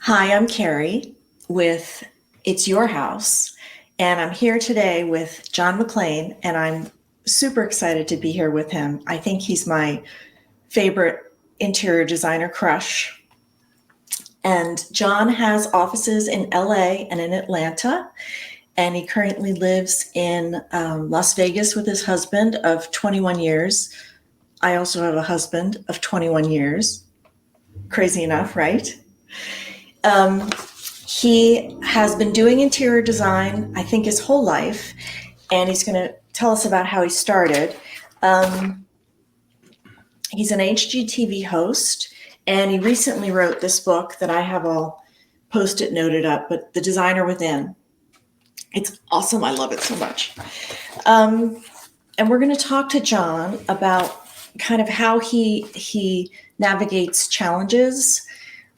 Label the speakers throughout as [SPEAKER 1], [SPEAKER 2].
[SPEAKER 1] Hi, I'm Carrie with It's Your House, and I'm here today with John McClain, and I'm super excited to be here with him. I think he's my favorite interior designer crush. And John has offices in LA and in Atlanta, and he currently lives in Las Vegas with his husband of 21 years. I also have a husband of 21 years. Crazy enough, right? Um, he has been doing interior design, I think, his whole life, and he's going to tell us about how he started. Um, he's an HGTV host, and he recently wrote this book that I have all post-it noted up, but The Designer Within. It's awesome. I love it so much. And we're going to talk to John about kind of how he navigates challenges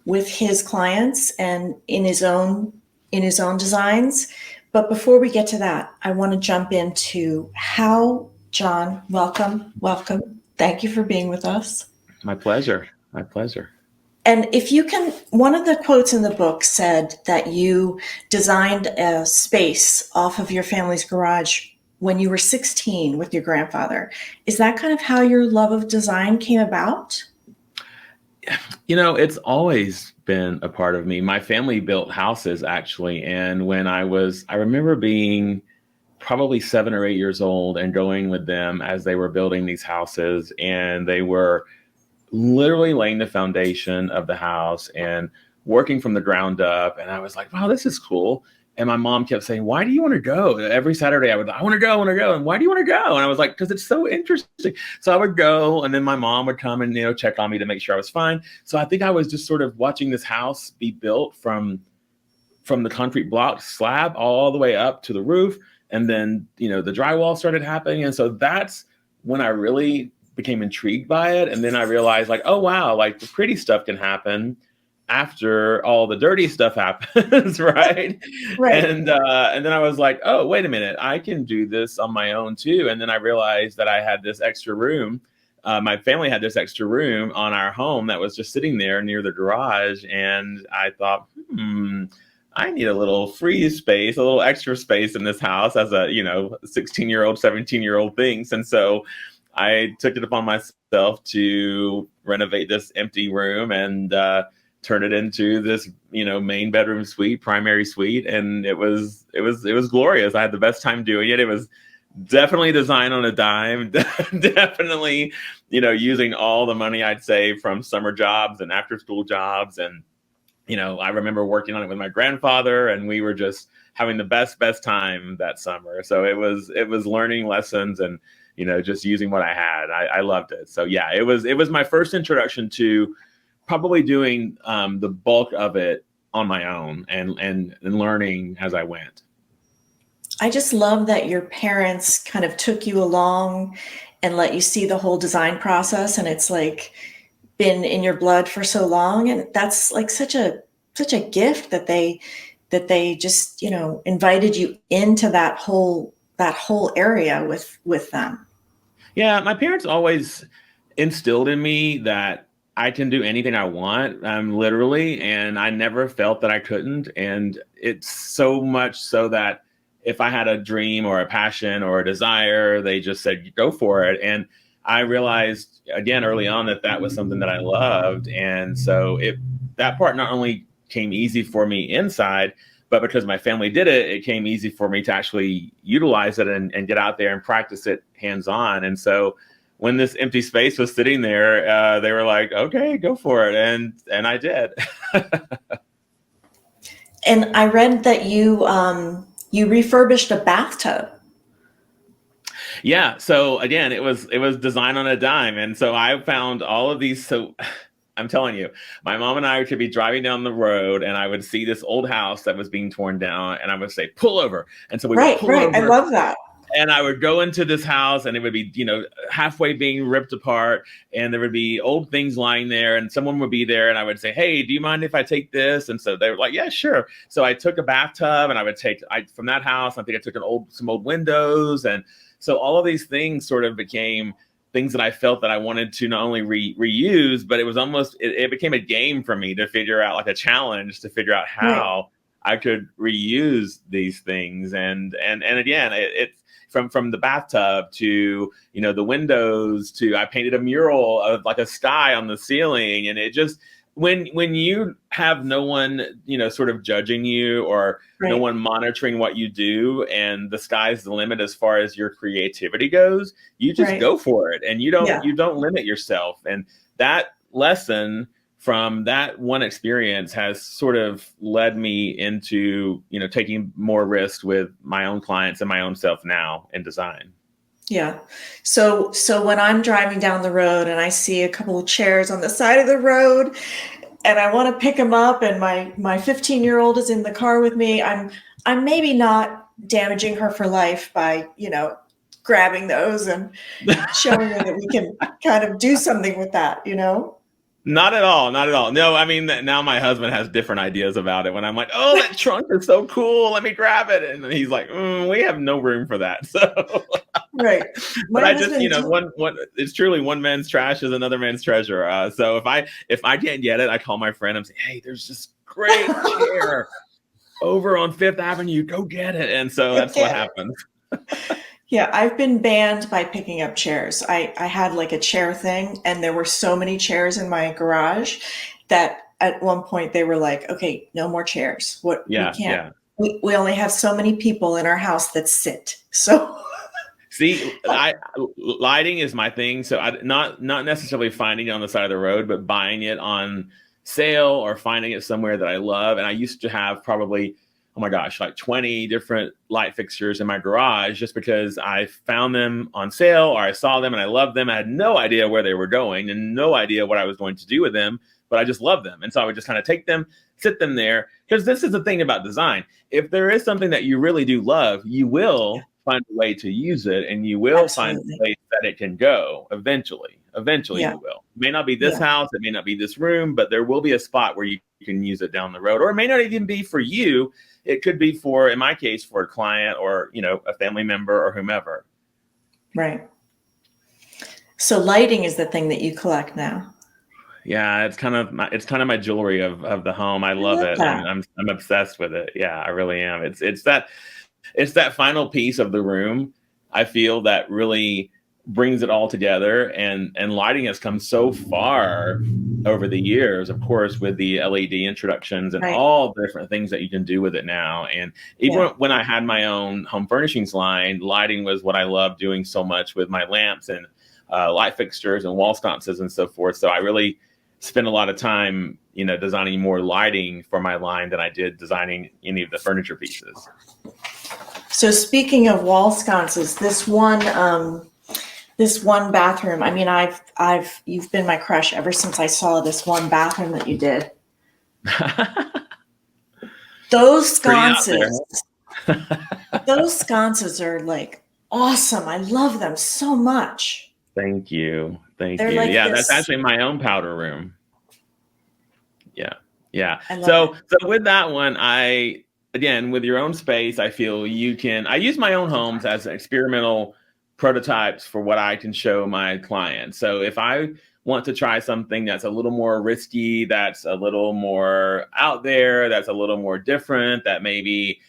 [SPEAKER 1] with his clients and in his own designs. But before we get to that, I want to jump into how John, welcome. Thank you for being with us.
[SPEAKER 2] My pleasure. My pleasure.
[SPEAKER 1] And if you can, one of the quotes in the book said that you designed a space off of your family's garage when you were 16 with your grandfather. Is that kind of how your love of design came about?
[SPEAKER 2] It's always been a part of me. My family built houses actually. And I remember being probably 7 or 8 years old and going with them as they were building these houses. And they were literally laying the foundation of the house and working from the ground up. And I was like, wow, this is cool. And my mom kept saying, why do you want to go? Every Saturday I want to go, I want to go. And why do you want to go? And I was like, because it's so interesting. So I would go, and then my mom would come and, check on me to make sure I was fine. So I think I was just sort of watching this house be built from the concrete block slab all the way up to the roof. And then, the drywall started happening. And so that's when I really became intrigued by it. And then I realized like, oh, wow, like the pretty stuff can happen after all the dirty stuff happens, right?
[SPEAKER 1] Right.
[SPEAKER 2] And then I was like, oh, wait a minute, I can do this on my own too. And then I realized that I had this extra room. My family had this extra room on our home that was just sitting there near the garage. And I thought, I need a little free space, a little extra space in this house as a, 16-year-old, 17-year-old thinks. And so I took it upon myself to renovate this empty room and turn it into this, main bedroom suite, primary suite. And it was glorious. I had the best time doing it. It was definitely designed on a dime, definitely, using all the money I'd saved from summer jobs and after school jobs. And, I remember working on it with my grandfather, and we were just having the best time that summer. So it was learning lessons and, just using what I had. I loved it. So yeah, it was my first introduction to probably doing the bulk of it on my own and learning as I went.
[SPEAKER 1] I just love that your parents kind of took you along and let you see the whole design process, and it's like been in your blood for so long, and that's like such a gift that they just, invited you into that whole area with them.
[SPEAKER 2] Yeah, my parents always instilled in me that I can do anything I want, literally, and I never felt that I couldn't. And it's so much so that if I had a dream or a passion or a desire, they just said, go for it. And I realized again early on that that was something that I loved. And so that part not only came easy for me inside, but because my family did it, it came easy for me to actually utilize it and get out there and practice it hands on. And so when this empty space was sitting there, they were like, okay, go for it. And I did.
[SPEAKER 1] And I read that you refurbished a bathtub.
[SPEAKER 2] Yeah. So again, it was designed on a dime. And so I found all of these. So I'm telling you, my mom and I could be driving down the road and I would see this old house that was being torn down and I would say, pull over. And so we would
[SPEAKER 1] Right,
[SPEAKER 2] pull
[SPEAKER 1] right. I
[SPEAKER 2] over.
[SPEAKER 1] love that.
[SPEAKER 2] And I would go into this house and it would be, halfway being ripped apart, and there would be old things lying there, and someone would be there and I would say, hey, do you mind if I take this? And so they were like, yeah, sure. So I took a bathtub and I would from that house, I think I took some old windows. And so all of these things sort of became things that I felt that I wanted to not only reuse, but it was almost, it became a game for me to figure out, like a challenge to figure out
[SPEAKER 1] Right.
[SPEAKER 2] how I could reuse these things. And again, it's from the bathtub to, the windows to, I painted a mural of like a sky on the ceiling. And it just, when you have no one, sort of judging you, or no
[SPEAKER 1] Right.
[SPEAKER 2] one monitoring what you do, and the sky's the limit as far as your creativity goes, you just
[SPEAKER 1] Right.
[SPEAKER 2] go for it, and you don't
[SPEAKER 1] Yeah.
[SPEAKER 2] you don't limit yourself. And that lesson from that one experience has sort of led me into, taking more risks with my own clients and my own self now in design.
[SPEAKER 1] Yeah. So when I'm driving down the road and I see a couple of chairs on the side of the road and I want to pick them up, and my 15-year-old is in the car with me, I'm maybe not damaging her for life by, grabbing those and showing her that we can kind of do something with that.
[SPEAKER 2] Not at all. Not at all. No, I mean, now my husband has different ideas about it. When I'm like, oh, that trunk is so cool, let me grab it. And he's like, we have no room for that. So,
[SPEAKER 1] Right.
[SPEAKER 2] but
[SPEAKER 1] My
[SPEAKER 2] I just,
[SPEAKER 1] husband,
[SPEAKER 2] one, it's truly one man's trash is another man's treasure. So if I can't get it, I call my friend and say, hey, there's this great chair over on Fifth Avenue. Go get it. And so that's what happens.
[SPEAKER 1] yeah, I've been banned by picking up chairs. I had like a chair thing, and there were so many chairs in my garage that at one point they were like, okay, no more chairs. What we
[SPEAKER 2] Yeah.
[SPEAKER 1] can't,
[SPEAKER 2] Yeah.
[SPEAKER 1] we only have so many people in our house that sit. So
[SPEAKER 2] See, lighting is my thing. So not necessarily finding it on the side of the road, but buying it on sale or finding it somewhere that I love. And I used to have probably, oh my gosh, like 20 different light fixtures in my garage, just because I found them on sale or I saw them and I loved them. I had no idea where they were going and no idea what I was going to do with them, but I just loved them. And so I would just kind of take them, sit them there, because this is the thing about design. If there is something that you really do love, you will find a way to use it, and you will find a
[SPEAKER 1] absolutely.
[SPEAKER 2] place that it can go eventually. Eventually
[SPEAKER 1] Yeah.
[SPEAKER 2] you will. It may not be this
[SPEAKER 1] Yeah.
[SPEAKER 2] house, it may not be this room, but there will be a spot where you can use it down the road. Or it may not even be for you. It could be for, in my case, for a client or, a family member or whomever.
[SPEAKER 1] Right. So lighting is the thing that you collect now.
[SPEAKER 2] Yeah, it's kind of my jewelry of the home. I
[SPEAKER 1] I
[SPEAKER 2] love
[SPEAKER 1] love
[SPEAKER 2] it.
[SPEAKER 1] that.
[SPEAKER 2] I'm obsessed with it. Yeah, I really am. It's that final piece of the room, I feel, that really brings it all together. And lighting has come so far over the years, of course, with the LED introductions and
[SPEAKER 1] Right.
[SPEAKER 2] all the different things that you can do with it now. And even
[SPEAKER 1] Yeah.
[SPEAKER 2] when I had my own home furnishings line, lighting was what I loved doing so much with my lamps and light fixtures and wall sconces and so forth. So I really spent a lot of time, designing more lighting for my line than I did designing any of the furniture pieces.
[SPEAKER 1] So speaking of wall sconces, this one bathroom. I mean, you've been my crush ever since I saw this one bathroom that you did. Those
[SPEAKER 2] Pretty out there.
[SPEAKER 1] sconces, those sconces are like awesome. I love them so much.
[SPEAKER 2] Thank you. Thank
[SPEAKER 1] They're
[SPEAKER 2] you.
[SPEAKER 1] like
[SPEAKER 2] Yeah, that's
[SPEAKER 1] this.
[SPEAKER 2] actually my own powder room. Yeah. Yeah.
[SPEAKER 1] I love it.
[SPEAKER 2] So with that one, again, with your own space, I feel I use my own homes as experimental prototypes for what I can show my clients. So if I want to try something that's a little more risky, that's a little more out there, that's a little more different, that maybe,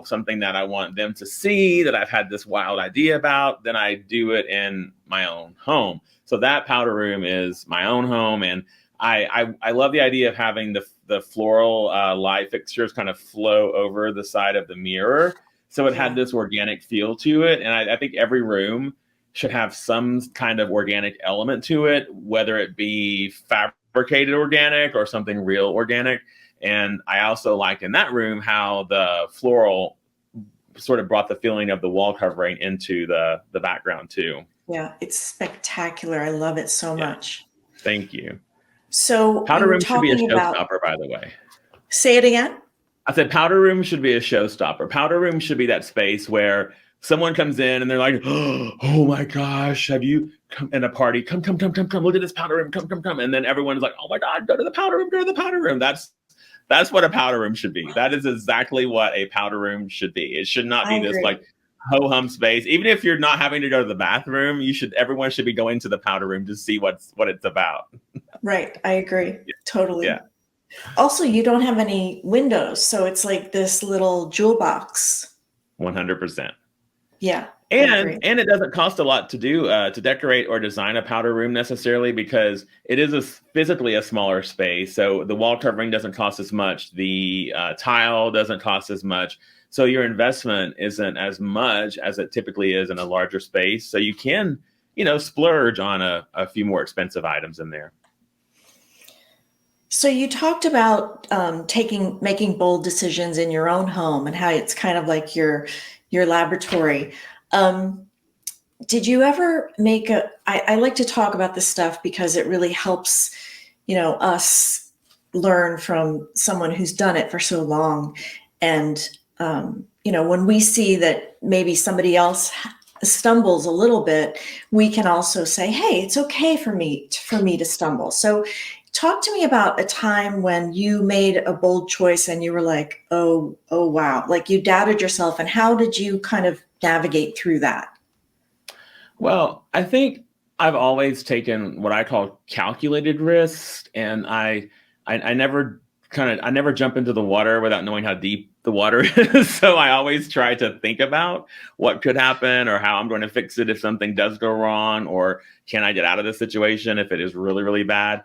[SPEAKER 2] something that I want them to see, that I've had this wild idea about, then I do it in my own home. So that powder room is my own home. And I love the idea of having the floral light fixtures kind of flow over the side of the mirror. So it had this organic feel to it. And I think every room should have some kind of organic element to it, whether it be fabricated organic or something real organic. And I also like in that room how the floral sort of brought the feeling of the wall covering into the background too.
[SPEAKER 1] Yeah, it's spectacular. I love it so
[SPEAKER 2] Yeah.
[SPEAKER 1] much.
[SPEAKER 2] Thank you.
[SPEAKER 1] So you
[SPEAKER 2] Powder
[SPEAKER 1] were
[SPEAKER 2] room should be a
[SPEAKER 1] talking about,
[SPEAKER 2] showstopper, by the way.
[SPEAKER 1] say it again.
[SPEAKER 2] I said powder room should be a showstopper. Powder room should be that space where someone comes in and they're like, oh my gosh, have you come in a party? Come, look at this powder room, come. And then everyone's like, oh my God, go to the powder room. That's what a powder room should be. That is exactly what a powder room should be. It should not
[SPEAKER 1] I
[SPEAKER 2] be this
[SPEAKER 1] agree.
[SPEAKER 2] like ho hum space. Even if you're not having to go to the bathroom, everyone should be going to the powder room to see what it's about.
[SPEAKER 1] Right. I agree.
[SPEAKER 2] Yeah,
[SPEAKER 1] Totally. Also, you don't have any windows, so it's like this little jewel box.
[SPEAKER 2] 100%.
[SPEAKER 1] Yeah, I
[SPEAKER 2] And
[SPEAKER 1] agree.
[SPEAKER 2] it doesn't cost a lot to do to decorate or design a powder room necessarily, because it is physically a smaller space. So the wall covering doesn't cost as much. The tile doesn't cost as much. So your investment isn't as much as it typically is in a larger space. So you can, splurge on a few more expensive items in there.
[SPEAKER 1] So you talked about making bold decisions in your own home and how it's kind of like your laboratory. Um, did you ever I like to talk about this stuff because it really helps, us learn from someone who's done it for so long. And, when we see that maybe somebody else stumbles a little bit, we can also say, hey, it's okay for me to stumble. So talk to me about a time when you made a bold choice and you were like, oh wow, like you doubted yourself, and how did you kind of navigate through that?
[SPEAKER 2] Well, I think I've always taken what I call calculated risks, and I never I never jump into the water without knowing how deep the water is. So I always try to think about what could happen or how I'm going to fix it if something does go wrong, or can I get out of this situation if it is really, really bad.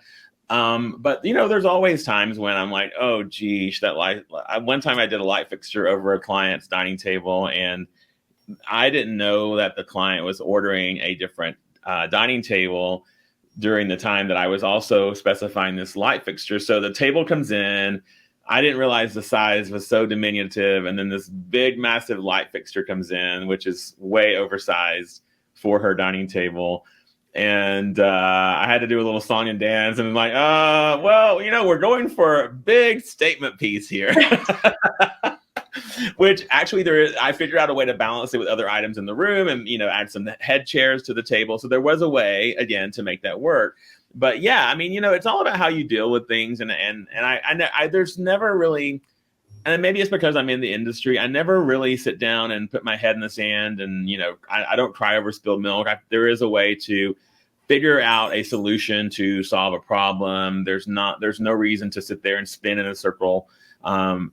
[SPEAKER 2] But there's always times when I'm like, oh, geez, that light. One time I did a light fixture over a client's dining table, and I didn't know that the client was ordering a different dining table during the time that I was also specifying this light fixture. So the table comes in. I didn't realize the size was so diminutive. And then this big, massive light fixture comes in, which is way oversized for her dining table. And I had to do a little song and dance. And I'm like, well, we're going for a big statement piece here. Which actually I figured out a way to balance it with other items in the room and, add some head chairs to the table. So there was a way, again, to make that work. But yeah, I mean, it's all about how you deal with things. And I there's never really, and maybe it's because I'm in the industry, I never really sit down and put my head in the sand and, I don't cry over spilled milk. There is a way to figure out a solution to solve a problem. There's no reason to sit there and spin in a circle and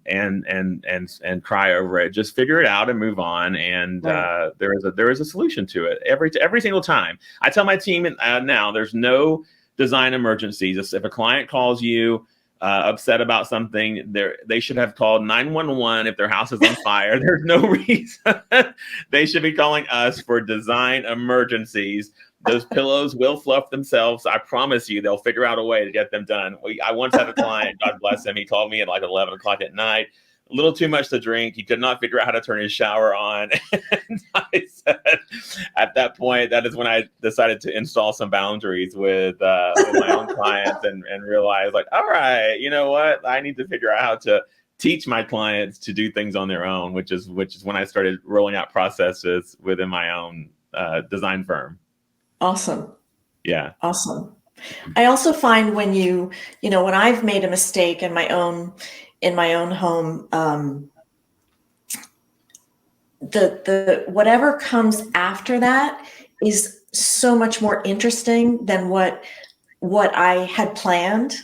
[SPEAKER 2] cry over it. Just figure it out and move on. And
[SPEAKER 1] Right.
[SPEAKER 2] there is a solution to it every single time. I tell my team now there's no design emergencies. If a client calls you upset about something, they should have called 911 if their house is on fire. There's no reason they should be calling us for design emergencies. Those pillows will fluff themselves. I promise you, they'll figure out a way to get them done. I once had a client, God bless him, he called me at like 11 o'clock at night, a little too much to drink. He could not figure out how to turn his shower on. And I said, at that point, that is when I decided to install some boundaries with my own clients and realize, like, all right, you know what? I need to figure out how to teach my clients to do things on their own, which is when I started rolling out processes within my own design firm.
[SPEAKER 1] Awesome.
[SPEAKER 2] Yeah.
[SPEAKER 1] Awesome. I also find when when I've made a mistake in my own home, the whatever comes after that is so much more interesting than what I had planned.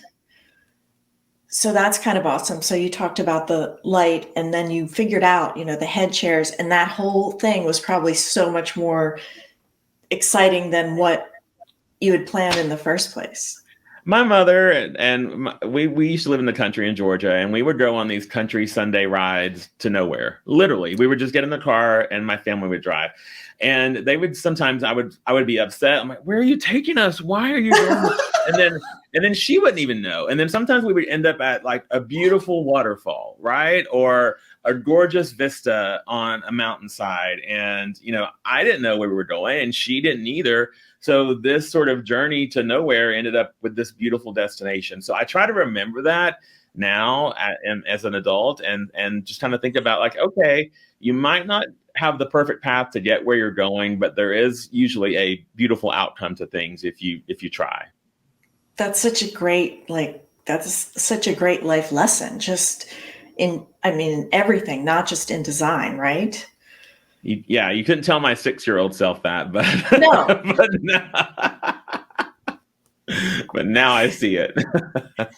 [SPEAKER 1] So that's kind of awesome. So you talked about the light, and then you figured out, the head chairs, and that whole thing was probably so much more exciting than what you had planned in the first place.
[SPEAKER 2] My mother we used to live in the country in Georgia, and we would go on these country Sunday rides to nowhere. Literally, we would just get in the car, and my family would drive. And they would sometimes I would be upset. I'm like, "Where are you taking us? Why are you doing this?" And then she wouldn't even know. And then sometimes we would end up at like a beautiful waterfall, right? Or a gorgeous vista on a mountainside. And, I didn't know where we were going, and she didn't either. So this sort of journey to nowhere ended up with this beautiful destination. So I try to remember that now as an adult, and just kind of think about, like, okay, you might not have the perfect path to get where you're going, but there is usually a beautiful outcome to things if you try.
[SPEAKER 1] That's such a great life lesson, just in everything, not just in design, right?
[SPEAKER 2] Yeah, you couldn't tell my 6-year-old self that, but
[SPEAKER 1] No.
[SPEAKER 2] but now I see it.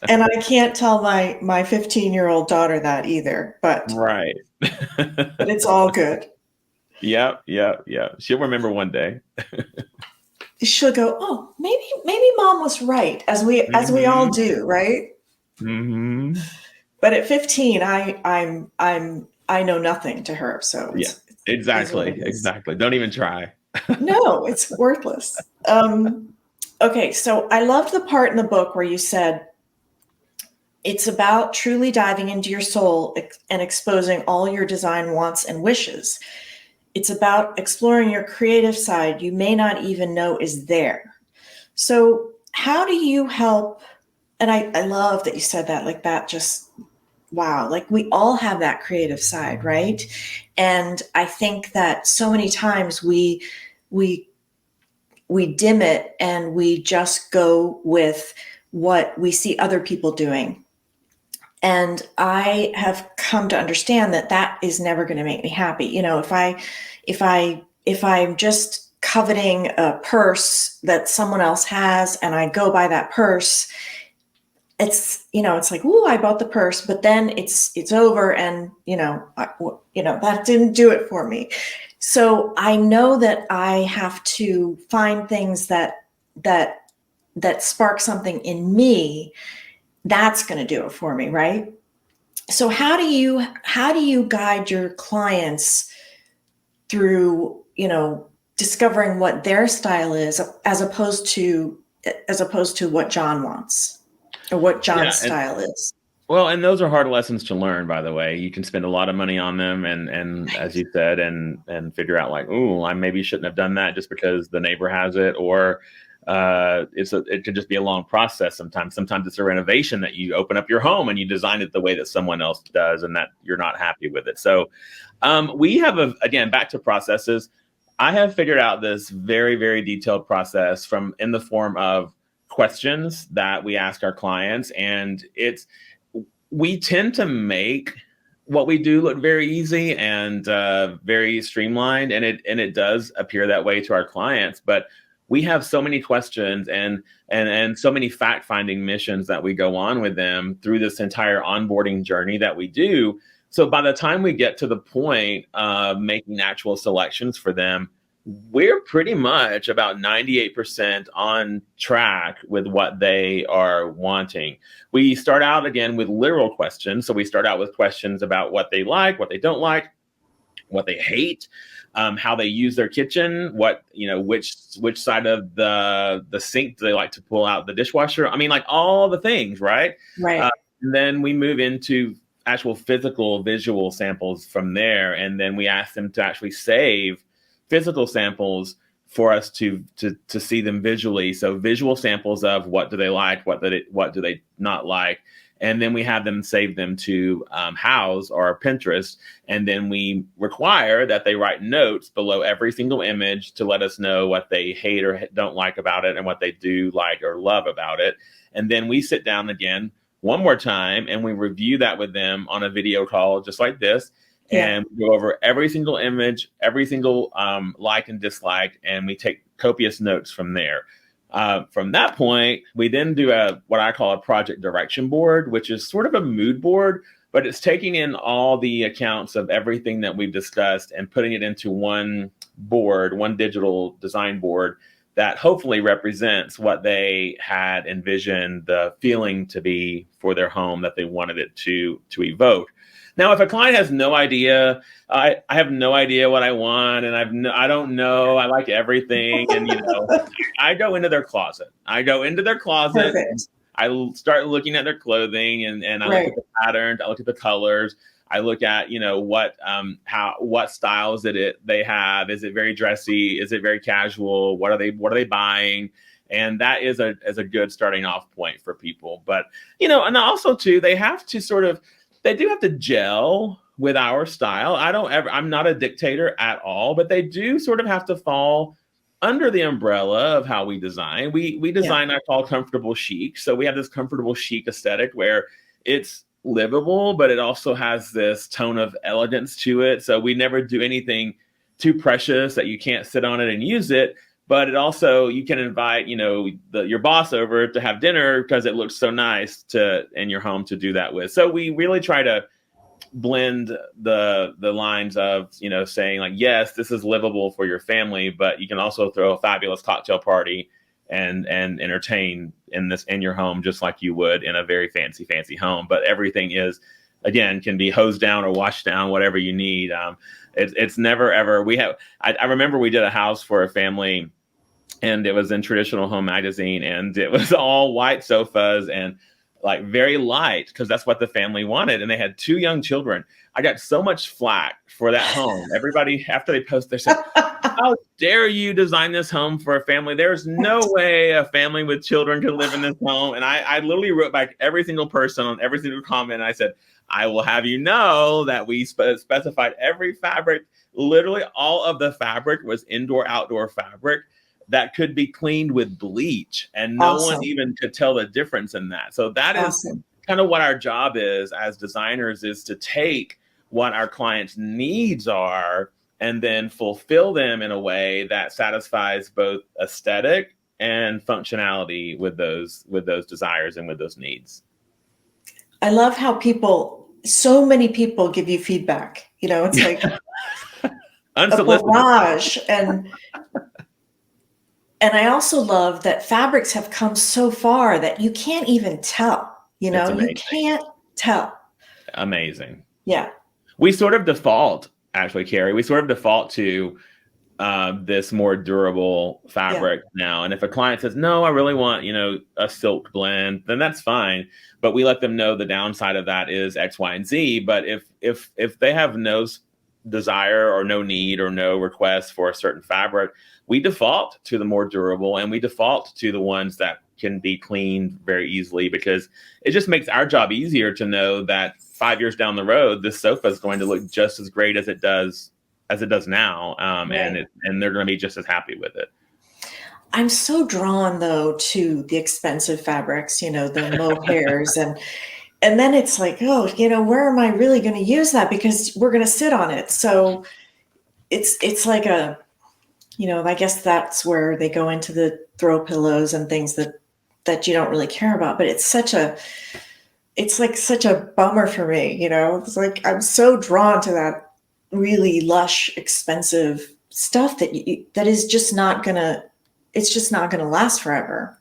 [SPEAKER 1] And I can't tell my 15-year-old daughter that either,
[SPEAKER 2] Right.
[SPEAKER 1] but it's all good.
[SPEAKER 2] Yep, yep, yep. She'll remember one day.
[SPEAKER 1] She'll go, "Oh, maybe mom was right," as we all
[SPEAKER 2] Hmm.
[SPEAKER 1] do, right?
[SPEAKER 2] Hmm.
[SPEAKER 1] But at 15, I know nothing to her, so
[SPEAKER 2] Yeah,
[SPEAKER 1] it is what
[SPEAKER 2] exactly,
[SPEAKER 1] it is.
[SPEAKER 2] exactly. Don't even try.
[SPEAKER 1] No, it's worthless. Okay, so I loved the part in the book where you said it's about truly diving into your soul and exposing all your design wants and wishes. It's about exploring your creative side you may not even know is there. So, how do you help? And I love that you said that, like that just, wow, like we all have that creative side, right? And I think that so many times we we dim it and we just go with what we see other people doing. And I have come to understand that that is never going to make me happy. If I'm just coveting a purse that someone else has and I go buy that purse, it's like, ooh, I bought the purse, but then it's over, and that didn't do it for me. So I know that I have to find things that that spark something in me that's going to do it for me, right? So how do you guide your clients through, discovering what their style is as opposed to what John wants or what
[SPEAKER 2] Yeah,
[SPEAKER 1] John's
[SPEAKER 2] and
[SPEAKER 1] style is?
[SPEAKER 2] well, and those are hard lessons to learn, by the way. You can spend a lot of money on them and as you said, and figure out like, "Ooh, I maybe shouldn't have done that just because the neighbor has it," or it could just be a long process sometimes. Sometimes it's a renovation that you open up your home and you design it the way that someone else does and that you're not happy with it. So, we have again, back to processes. I have figured out this very, very detailed process from in the form of questions that we ask our clients, and we tend to make what we do look very easy and very streamlined, and it does appear that way to our clients. But we have so many questions and so many fact finding missions that we go on with them through this entire onboarding journey that we do. So by the time we get to the point of making actual selections for them, we're pretty much about 98% on track with what they are wanting. We start out again with literal questions. So we start out with questions about what they like, what they don't like, what they hate, how they use their kitchen, which side of the sink do they like to pull out the dishwasher. I mean, like all the things, right? Uh,
[SPEAKER 1] Right.
[SPEAKER 2] and then we move into actual physical visual samples from there, and then we ask them to actually save physical samples for us to see them visually. So visual samples of what do they like, what do they not like, and then we have them save them to House or Pinterest, and then we require that they write notes below every single image to let us know what they hate or don't like about it and what they do like or love about it. And then we sit down again one more time and we review that with them on a video call just like this,
[SPEAKER 1] Yeah.
[SPEAKER 2] and we go over every single image, every single like and dislike, and we take copious notes from there. From that point, we then do what I call a project direction board, which is sort of a mood board, but it's taking in all the accounts of everything that we've discussed and putting it into one board, one digital design board that hopefully represents what they had envisioned the feeling to be for their home that they wanted it to evoke. Now, if a client has no idea, I have no idea what I want, and I don't know, I like everything, and I go into their closet. I go into their closet.
[SPEAKER 1] Perfect.
[SPEAKER 2] I start looking at their clothing, and I look
[SPEAKER 1] Right.
[SPEAKER 2] at the patterns. I look at the colors. I look at what styles they have. Is it very dressy? Is it very casual? What are they buying? And that is a good starting off point for people. But and also too, they do have to gel with our style. I'm not a dictator at all, but they do sort of have to fall under the umbrella of how we design. We
[SPEAKER 1] Yeah.
[SPEAKER 2] design I call comfortable chic. So we have this comfortable chic aesthetic where it's livable, but it also has this tone of elegance to it. So we never do anything too precious that you can't sit on it and use it. But it also, you can invite, your boss over to have dinner because it looks so nice in your home to do that with. So we really try to blend the lines of, saying like, yes, this is livable for your family, but you can also throw a fabulous cocktail party and entertain in your home just like you would in a very fancy home. But everything again, can be hosed down or washed down, whatever you need. It's never ever. I remember we did a house for a family, and it was in Traditional Home Magazine, and it was all white sofas and like very light because that's what the family wanted. And they had 2 young children. I got so much flack for that home. Everybody, after they posted, they said, how dare you design this home for a family? There's no way a family with children can live in this home. And I literally wrote back every single person on every single comment. And I said, I will have you know that we specified every fabric. Literally all of the fabric was indoor-outdoor fabric that could be cleaned with bleach, and no one even could tell the difference in that. So that is kind of what our job is as designers, is to take what our clients' needs are and then fulfill them in a way that satisfies both aesthetic and functionality with those desires and with those needs.
[SPEAKER 1] I love how so many people give you feedback. It's like a barrage. And I also love that fabrics have come so far that you can't even tell, you can't tell.
[SPEAKER 2] Amazing.
[SPEAKER 1] Yeah.
[SPEAKER 2] We sort of default, actually, Carrie, to this more durable fabric now. And if a client says, no, I really want, a silk blend, then that's fine. But we let them know the downside of that is X, Y, and Z. But if they have no desire or no need or no request for a certain fabric, we default to the more durable, and we default to the ones that can be cleaned very easily, because it just makes our job easier to know that 5 years down the road, this sofa is going to look just as great as it does now. Right. And they're going to be just as happy with it.
[SPEAKER 1] I'm so drawn though to the expensive fabrics, the mohairs and then it's like, oh, where am I really going to use that? Because we're going to sit on it. So it's like I guess that's where they go into the throw pillows and things that you don't really care about. But it's such a bummer for me. It's like, I'm so drawn to that really lush, expensive stuff that is just not gonna last forever.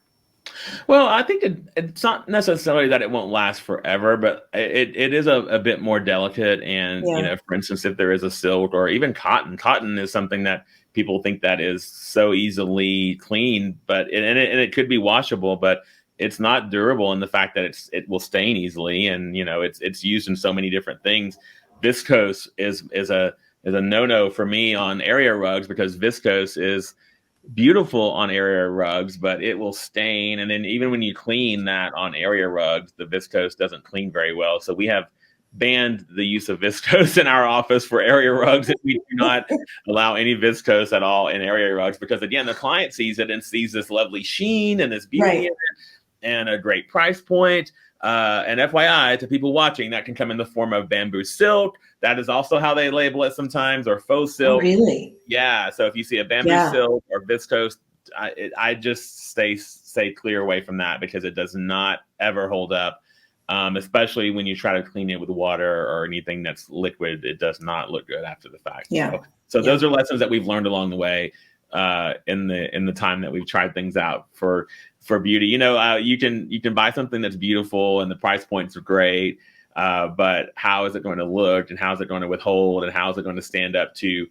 [SPEAKER 2] Well, I think it's not necessarily that it won't last forever, but it is a bit more delicate. And, for instance, if there is a silk or even cotton is something that people think that is so easily cleaned, but it could be washable, but it's not durable in the fact that it will stain easily. And, it's used in so many different things. Viscose is a no-no for me on area rugs, because viscose is beautiful on area rugs, but it will stain. And then even when you clean that on area rugs, the viscose doesn't clean very well. So we have banned the use of viscose in our office for area rugs. And we do not allow any viscose at all in area rugs, because again, the client sees it and sees this lovely sheen and this beauty in it and a great price point. And FYI, to people watching, that can come in the form of bamboo silk. That is also how they label it sometimes, or faux silk.
[SPEAKER 1] Oh, really?
[SPEAKER 2] Yeah. So if you see a bamboo silk or viscose, I just stay clear away from that, because it does not ever hold up. Especially when you try to clean it with water or anything that's liquid, it does not look good after the fact.
[SPEAKER 1] Yeah.
[SPEAKER 2] So those are lessons that we've learned along the way in the time that we've tried things out for beauty. You can buy something that's beautiful and the price points are great, but how is it going to look, and how is it going to withhold, and how is it going to stand up to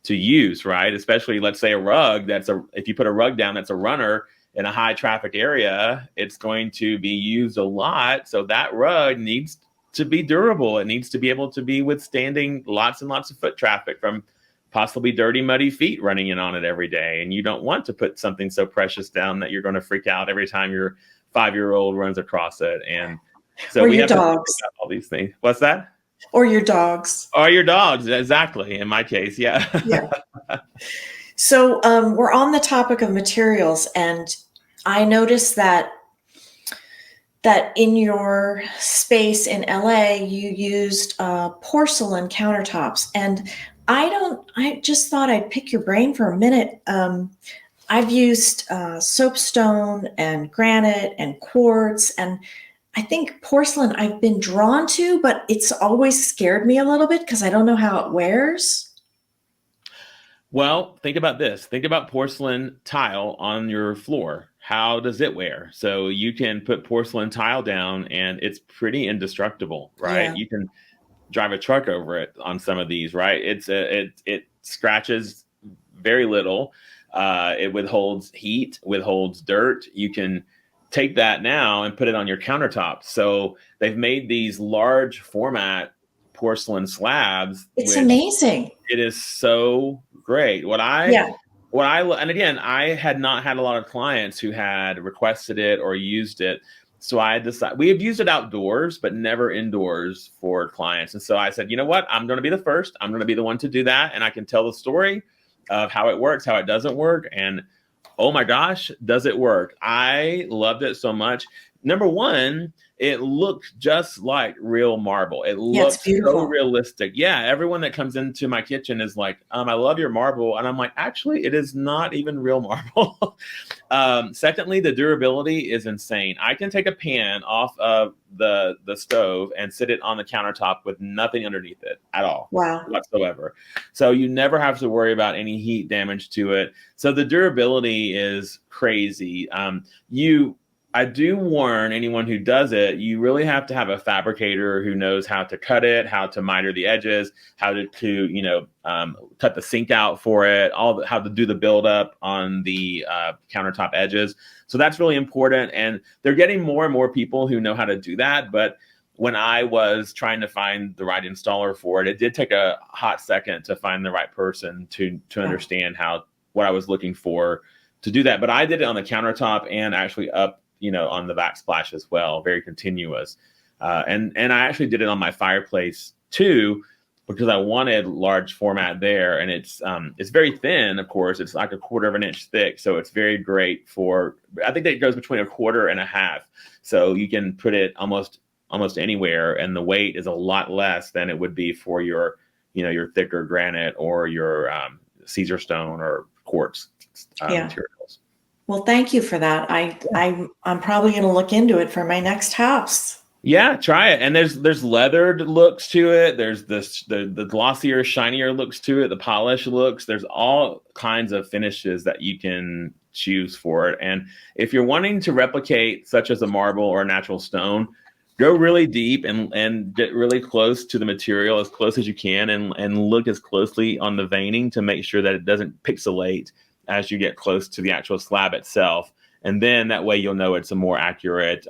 [SPEAKER 2] use, right? Especially, let's say, a rug if you put a rug down that's a runner in a high traffic area, it's going to be used a lot. So that rug needs to be durable. It needs to be able to be withstanding lots and lots of foot traffic from possibly dirty, muddy feet running in on it every day. And you don't want to put something so precious down that you're going to freak out every time your 5-year-old runs across it. And so we have to think about all these things. What's that?
[SPEAKER 1] Or your dogs.
[SPEAKER 2] Or your dogs, exactly. In my case, yeah.
[SPEAKER 1] Yeah. So we're on the topic of materials, and I noticed that in your space in LA, you used porcelain countertops. And I just thought I'd pick your brain for a minute. I've used soapstone and granite and quartz, and I think porcelain I've been drawn to, but it's always scared me a little bit because I don't know how it wears.
[SPEAKER 2] Well, think about this. Think about porcelain tile on your floor. How does it wear? So you can put porcelain tile down and it's pretty indestructible, right?
[SPEAKER 1] Yeah.
[SPEAKER 2] You can drive a truck over it on some of these, right? It scratches very little. It withholds heat, withholds dirt. You can take that now and put it on your countertop. So they've made these large format porcelain slabs,
[SPEAKER 1] It's
[SPEAKER 2] which
[SPEAKER 1] amazing.
[SPEAKER 2] it is so great.
[SPEAKER 1] Yeah.
[SPEAKER 2] And again, I had not had a lot of clients who had requested it or used it. So I decided we have used it outdoors, but never indoors for clients. And so I said, you know what? I'm going to be the first. I'm going to be the one to do that. And I can tell the story of how it works, how it doesn't work. And oh my gosh, does it work? I loved it so much. Number one, it looked just like real marble. It
[SPEAKER 1] Yeah, it's
[SPEAKER 2] looks so
[SPEAKER 1] beautiful.
[SPEAKER 2] realistic. Yeah, everyone that comes into my kitchen is like, I love your marble. And I'm like, actually, it is not even real marble. Secondly, the durability is insane. I can take a pan off of the stove and sit it on the countertop with nothing underneath it at all
[SPEAKER 1] Wow.
[SPEAKER 2] whatsoever. So you never have to worry about any heat damage to it. So the durability is crazy. I do warn anyone who does it, you really have to have a fabricator who knows how to cut it, how to miter the edges, how to cut the sink out for it, how to do the buildup on the countertop edges. So that's really important. And they're getting more and more people who know how to do that. But when I was trying to find the right installer for it, it did take a hot second to find the right person to understand what I was looking for to do that. But I did it on the countertop and actually up on the backsplash as well, very continuous. And I actually did it on my fireplace too, because I wanted large format there. And it's very thin, of course. It's like a 1/4 of an inch thick. So it's very great I think that it goes between 1/4 and 1/2. So you can put it almost anywhere. And the weight is a lot less than it would be for your thicker granite or your Caesar stone or quartz
[SPEAKER 1] Yeah.
[SPEAKER 2] materials.
[SPEAKER 1] Well, thank you for that. I'm probably going to look into it for my next house.
[SPEAKER 2] Yeah, try it. And there's leathered looks to it. There's the glossier, shinier looks to it, the polished looks. There's all kinds of finishes that you can choose for it. And if you're wanting to replicate such as a marble or a natural stone, go really deep and get really close to the material, as close as you can, and look as closely on the veining to make sure that it doesn't pixelate as you get close to the actual slab itself. And then that way you'll know it's a more accurate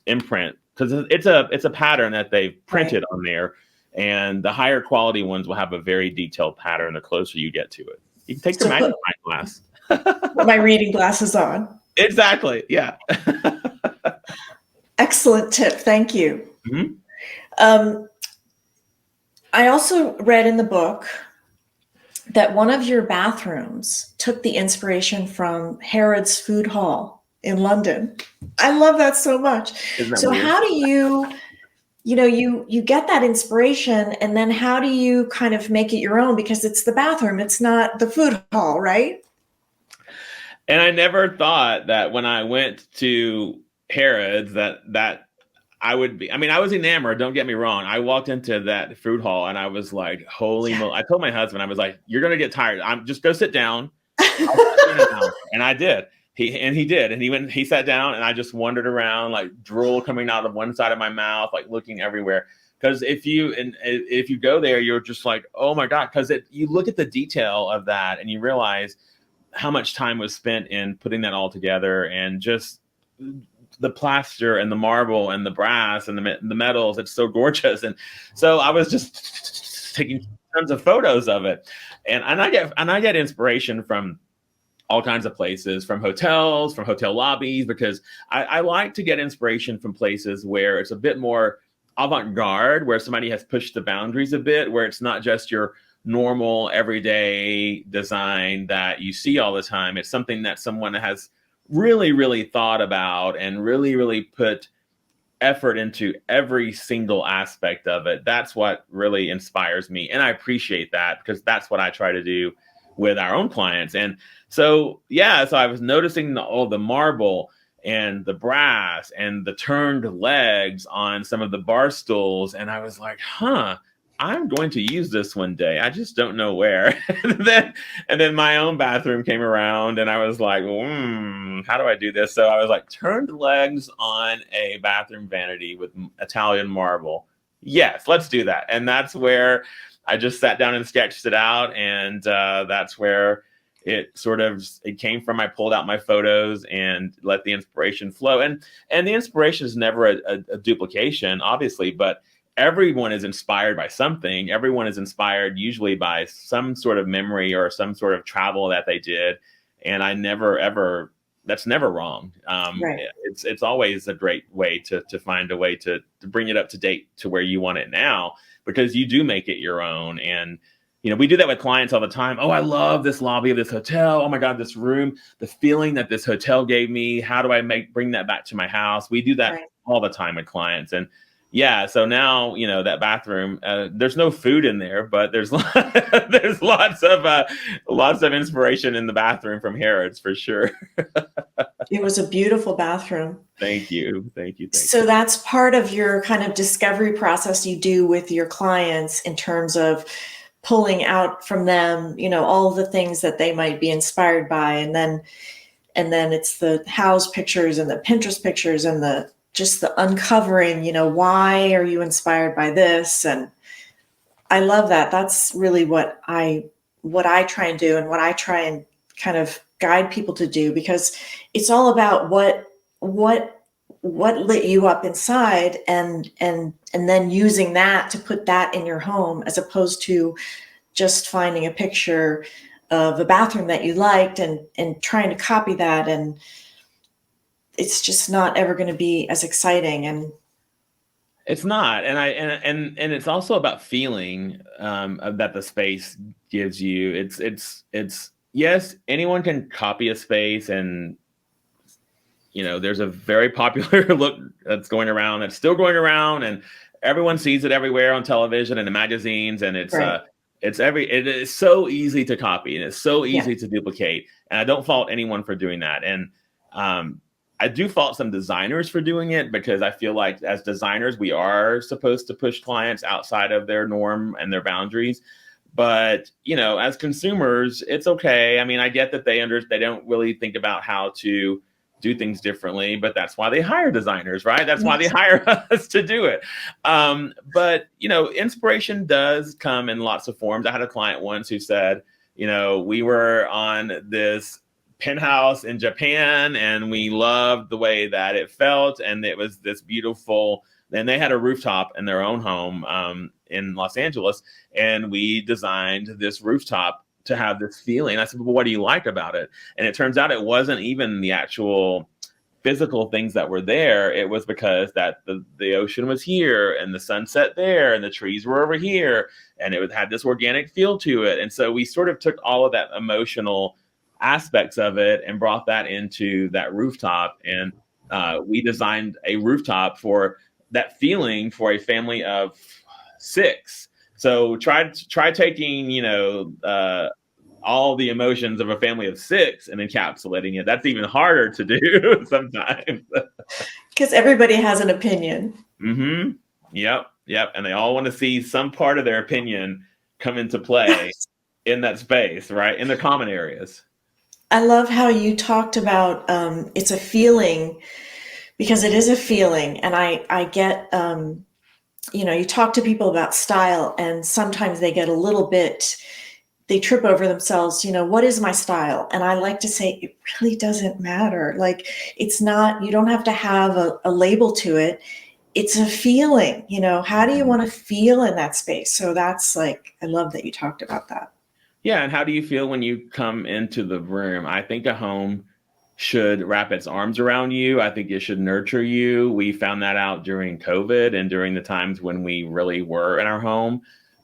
[SPEAKER 2] imprint, because it's a pattern that they've printed on there. And the higher quality ones will have a very detailed pattern the closer you get to it. You can take your magnifying glass.
[SPEAKER 1] Put my reading glasses on.
[SPEAKER 2] Exactly. Yeah.
[SPEAKER 1] Excellent tip. Thank you.
[SPEAKER 2] Mm-hmm.
[SPEAKER 1] I also read in the book that one of your bathrooms took the inspiration from Harrods Food Hall in London. I love that so much. So weird? How do you get that inspiration, and then how do you kind of make it your own? Because it's the bathroom, it's not the food hall, right?
[SPEAKER 2] And I never thought that when I went to Harrods that I would be. I mean, I was enamored. Don't get me wrong. I walked into that food hall and I was like, "Holy moly!" I told my husband, I was like, "You're gonna get tired. I'm just go sit down." And I did. He did. And he sat down, and I just wandered around, like drool coming out of one side of my mouth, like looking everywhere. Because if you go there, you're just like, "Oh my God!" Because you look at the detail of that, and you realize how much time was spent in putting that all together, and just the plaster and the marble and the brass and the metals. It's so gorgeous. And so I was just taking tons of photos of it. And I get inspiration from all kinds of places, from hotels, from hotel lobbies, because I like to get inspiration from places where it's a bit more avant-garde, where somebody has pushed the boundaries a bit, where it's not just your normal everyday design that you see all the time. It's something that someone has really, really thought about and really, really put effort into every single aspect of it. That's what really inspires me. And I appreciate that because that's what I try to do with our own clients. And so, yeah, so I was noticing all the marble and the brass and the turned legs on some of the bar stools. And I was like, huh, I'm going to use this one day. I just don't know where. And then my own bathroom came around and I was like, how do I do this? So I was like, turned legs on a bathroom vanity with Italian marble. Yes, let's do that. And that's where I just sat down and sketched it out. And that's where it came from. I pulled out my photos and let the inspiration flow. And the inspiration is never a duplication, obviously, but everyone is inspired by something. Everyone is inspired usually by some sort of memory or some sort of travel that they did. And I never ever, that's never wrong.
[SPEAKER 1] Right.
[SPEAKER 2] It's always a great way to find a way to bring it up to date to where you want it now, because you do make it your own. And we do that with clients all the time. Oh, I love this lobby of this hotel. Oh my God, this room, the feeling that this hotel gave me. How do I bring that back to my house? We do that all the time with clients. And yeah, so now, that bathroom, there's no food in there, but there's there's lots of inspiration in the bathroom from Harrods for sure.
[SPEAKER 1] It was a beautiful bathroom.
[SPEAKER 2] Thank you.
[SPEAKER 1] So that's part of your kind of discovery process you do with your clients in terms of pulling out from them, all the things that they might be inspired by. And then it's the house pictures and the Pinterest pictures and just the uncovering, why are you inspired by this? And I love that. That's really what I try and do, and what I try and kind of guide people to do, because it's all about what lit you up inside, and then using that to put that in your home, as opposed to just finding a picture of a bathroom that you liked and trying to copy that. And it's just not ever going to be as exciting. And
[SPEAKER 2] it's not. And it's also about feeling that the space gives you. It's yes, anyone can copy a space, and there's a very popular look that's going around, that's still going around, and everyone sees it everywhere on television and in magazines, and it is so easy to copy, and it's so easy to duplicate. And I don't fault anyone for doing that. And I do fault some designers for doing it, because I feel like as designers, we are supposed to push clients outside of their norm and their boundaries. But, as consumers, it's okay. I mean, I get that they don't really think about how to do things differently, but that's why they hire designers, right? That's why they hire us to do it. But, inspiration does come in lots of forms. I had a client once who said, we were on this penthouse in Japan and we loved the way that it felt. And it was this beautiful, and they had a rooftop in their own home in Los Angeles. And we designed this rooftop to have this feeling. I said, well, what do you like about it? And it turns out it wasn't even the actual physical things that were there. It was because that the ocean was here and the sunset there and the trees were over here, and it had this organic feel to it. And so we sort of took all of that emotional aspects of it and brought that into that rooftop. And we designed a rooftop for that feeling for a family of 6. So try taking, all the emotions of a family of 6 and encapsulating it. That's even harder to do sometimes.
[SPEAKER 1] Because everybody has an opinion.
[SPEAKER 2] Mm-hmm. Yep. And they all want to see some part of their opinion come into play in that space, right? In the common areas.
[SPEAKER 1] I love how you talked about it's a feeling, because it is a feeling. And I get, you talk to people about style, and sometimes they get a little bit, they trip over themselves. What is my style? And I like to say, it really doesn't matter. Like, it's not, you don't have to have a label to it. It's a feeling, how do you want to feel in that space? So that's like, I love that you talked about that.
[SPEAKER 2] Yeah. And how do you feel when you come into the room? I think a home should wrap its arms around you. I think it should nurture you. We found that out during COVID and during the times when we really were in our home.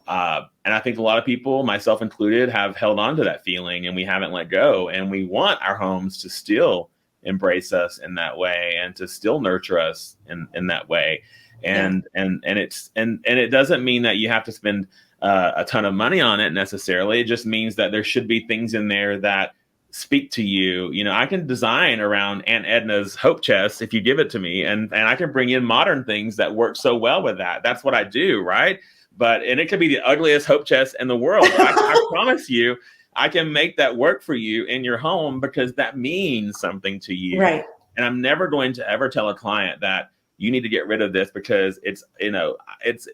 [SPEAKER 2] And I think a lot of people, myself included, have held on to that feeling, and we haven't let go. And we want our homes to still embrace us in that way and to still nurture us in that way. And it doesn't mean that you have to spend a ton of money on it necessarily. It just means that there should be things in there that speak to you. You know, I can design around Aunt Edna's hope chest if you give it to me, and I can bring in modern things that work so well with that. That's what I do, right? And it could be the ugliest hope chest in the world. I promise you, I can make that work for you in your home because that means something to you.
[SPEAKER 1] Right.
[SPEAKER 2] And I'm never going to ever tell a client that you need to get rid of this because it's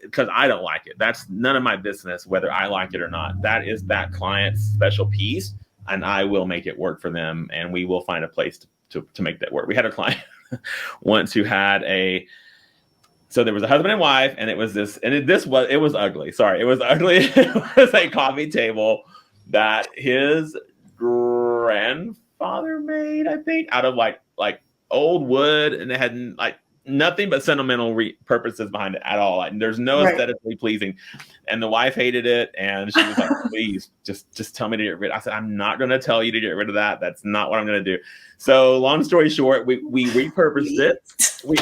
[SPEAKER 2] because I don't like it. That's none of my business whether I like it or not. That is that client's special piece, and I will make it work for them, and we will find a place to make that work. We had a client once who had so there was a husband and wife, and it was it was ugly. Sorry, it was ugly. It was a coffee table that his grandfather made, I think, out of like old wood, and it had like nothing but sentimental purposes behind it at all. Like, there's no aesthetically pleasing. And the wife hated it, and she was like, please just tell me to get rid of it. I said, I'm not going to tell you to get rid of that. That's not what I'm going to do. So long story short, we repurposed it.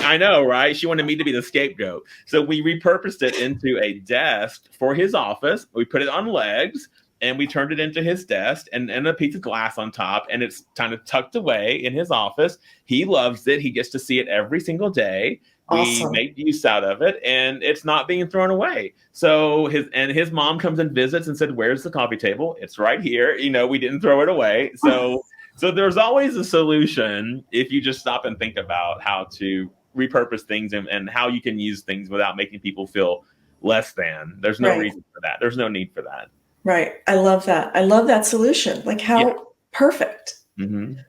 [SPEAKER 2] I know, right? She wanted me to be the scapegoat. So we repurposed it into a desk for his office. We put it on legs, and we turned it into his desk and a piece of glass on top. And it's kind of tucked away in his office. He loves it. He gets to see it every single day.
[SPEAKER 1] Awesome.
[SPEAKER 2] We make use out of it, and it's not being thrown away. So his mom comes and visits and said, where's the coffee table? It's right here. You know, we didn't throw it away. So there's always a solution if you just stop and think about how to repurpose things and how you can use things without making people feel less than. There's no reason for that. There's no need for that.
[SPEAKER 1] Right. I love that. I love that solution. Like how perfect.
[SPEAKER 2] Mm-hmm.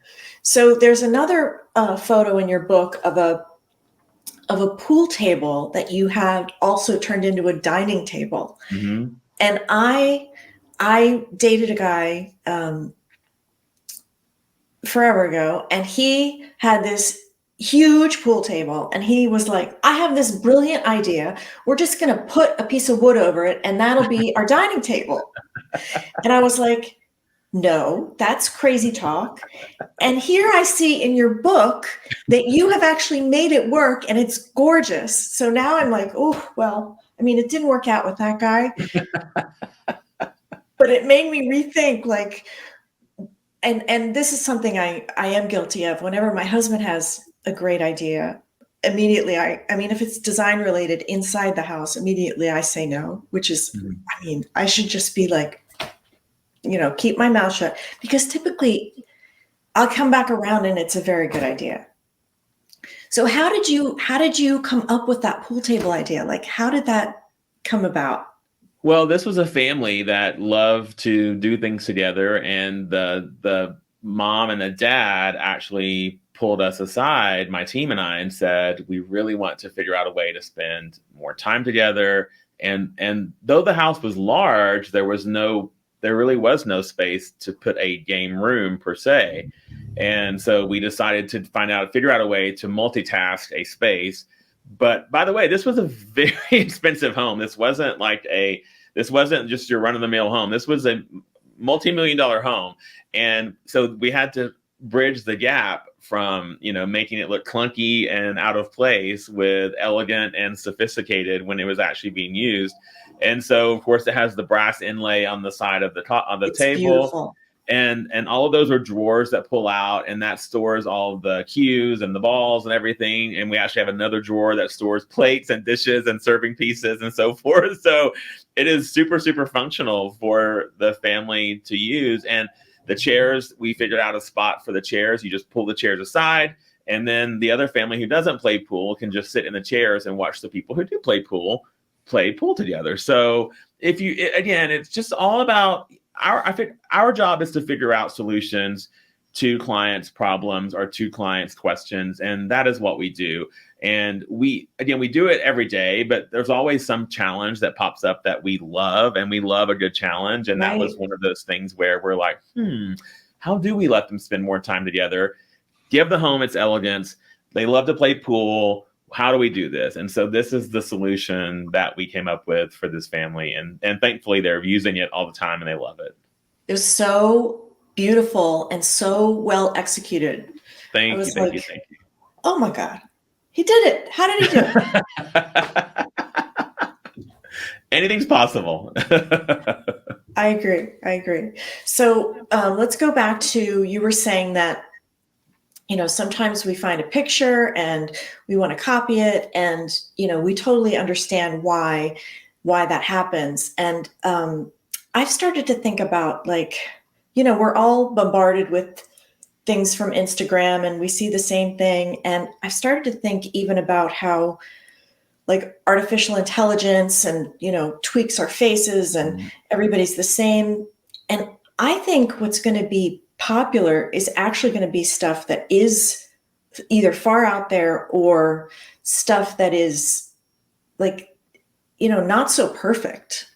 [SPEAKER 1] So there's another photo in your book of a pool table that you have also turned into a dining table.
[SPEAKER 2] Mm-hmm.
[SPEAKER 1] And I dated a guy forever ago, and he had this huge pool table, and he was like, I have this brilliant idea. We're just going to put a piece of wood over it, and that'll be our dining table. And I was like, no, that's crazy talk. And here I see in your book that you have actually made it work, and it's gorgeous. So now I'm like, oh, well, I mean, it didn't work out with that guy, but it made me rethink, like, and this is something I am guilty of. Whenever my husband has a great idea, immediately, I mean, if it's design related inside the house, immediately I say no, which is, I mean, I should just be like, you know, keep my mouth shut, because typically I'll come back around and it's a very good idea. So how did you come up with that pool table idea? Like, how did that come about?
[SPEAKER 2] Well, this was a family that loved to do things together, and the mom and the dad actually pulled us aside, my team and I, and said, we really want to figure out a way to spend more time together. And though the house was large, there really was no space to put a game room per se. And so we decided to figure out a way to multitask a space. But by the way, this was a very expensive home. This wasn't just your run-of-the-mill home. This was a multi-million-dollar home. And so we had to bridge the gap from, you know, making it look clunky and out of place with elegant and sophisticated when it was actually being used. And so, of course, it has the brass inlay on the side of the table. Beautiful. And all of those are drawers that pull out, and that stores all of the cues and the balls and everything. And we actually have another drawer that stores plates and dishes and serving pieces and so forth. So it is super, super functional for the family to use. And the chairs, we figured out a spot for the chairs. You just pull the chairs aside, and then the other family who doesn't play pool can just sit in the chairs and watch the people who do play pool together. So it's just all about our job is to figure out solutions to clients' problems or to clients' questions. And that is what we do. And we do it every day, but there's always some challenge that pops up that we love, and we love a good challenge. And that was one of those things where we're like, how do we let them spend more time together? Give the home its elegance. They love to play pool. How do we do this? And so this is the solution that we came up with for this family. And thankfully they're using it all the time and they love it.
[SPEAKER 1] It was so beautiful and so well executed. I
[SPEAKER 2] Thank you,
[SPEAKER 1] was
[SPEAKER 2] thank you,
[SPEAKER 1] like,
[SPEAKER 2] thank you.
[SPEAKER 1] oh my God, he did it. How did he do it?
[SPEAKER 2] Anything's possible.
[SPEAKER 1] I agree. I agree. So let's go back to, you were saying that, sometimes we find a picture and we want to copy it, and, we totally understand why that happens. And I've started to think about, like, we're all bombarded with things from Instagram and we see the same thing. And I've started to think even about how, like, artificial intelligence and, tweaks our faces and everybody's the same. And I think what's going to be popular is actually going to be stuff that is either far out there or stuff that is, like, not so perfect.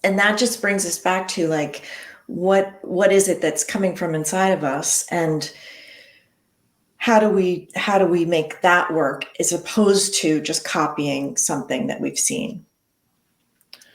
[SPEAKER 1] And that just brings us back to, like, what is it that's coming from inside of us, and how do we make that work as opposed to just copying something that we've seen.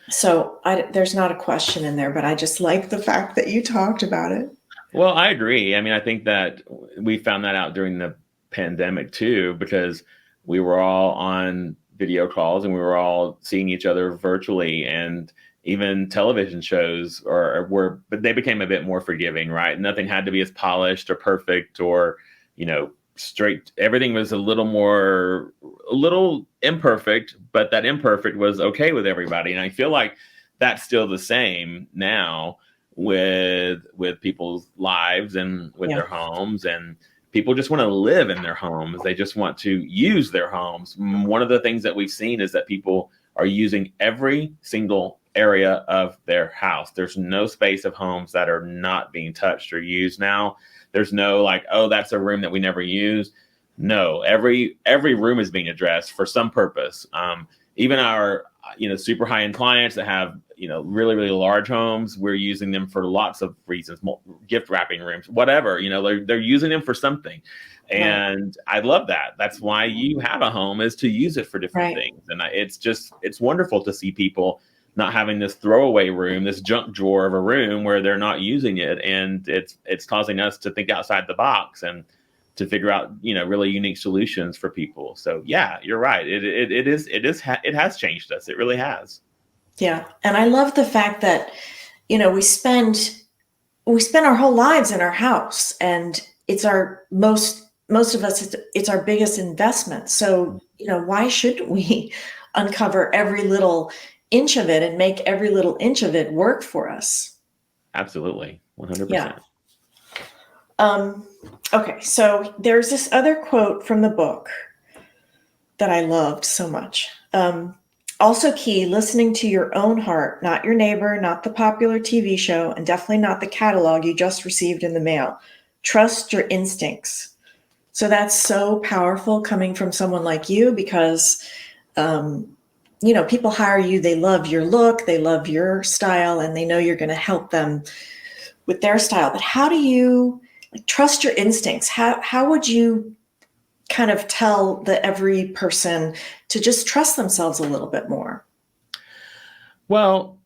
[SPEAKER 1] So there's not a question in there, but I just like the fact that you talked about it.
[SPEAKER 2] Well, I agree. I mean, I think that we found that out during the pandemic too, because we were all on video calls and we were all seeing each other virtually, and even television shows but they became a bit more forgiving, right? Nothing had to be as polished or perfect or, straight. Everything was a little imperfect, but that imperfect was okay with everybody. And I feel like that's still the same now with people's lives and with their homes, and people just want to live in their homes. They just want to use their homes. One of the things that we've seen is that people are using every single area of their house. There's no space of homes that are not being touched or used now. There's no, like, oh, that's a room that we never use. No, every room is being addressed for some purpose. Even our, super high-end clients that have, really, really large homes, we're using them for lots of reasons, gift wrapping rooms, whatever, they're using them for something. And I love that. That's why you have a home, is to use it for different things. And it's wonderful to see people not having this throwaway room, this junk drawer of a room where they're not using it. And it's causing us to think outside the box and to figure out, really unique solutions for people. So yeah, you're right. It has changed us. It really has.
[SPEAKER 1] Yeah. And I love the fact that, we spend our whole lives in our house, and it's our most of us, it's our biggest investment. So, why shouldn't we uncover every little inch of it and make every little inch of it work for us?
[SPEAKER 2] Absolutely. 100%.
[SPEAKER 1] Yeah. Okay. So there's this other quote from the book that I loved so much. Also key, listening to your own heart, not your neighbor, not the popular TV show, and definitely not the catalog you just received in the mail. Trust your instincts. So that's so powerful coming from someone like you, because, people hire you, they love your look, they love your style, and they know you're going to help them with their style. But how do you, like, trust your instincts? How would you kind of tell every person to just trust themselves a little bit more?
[SPEAKER 2] Well,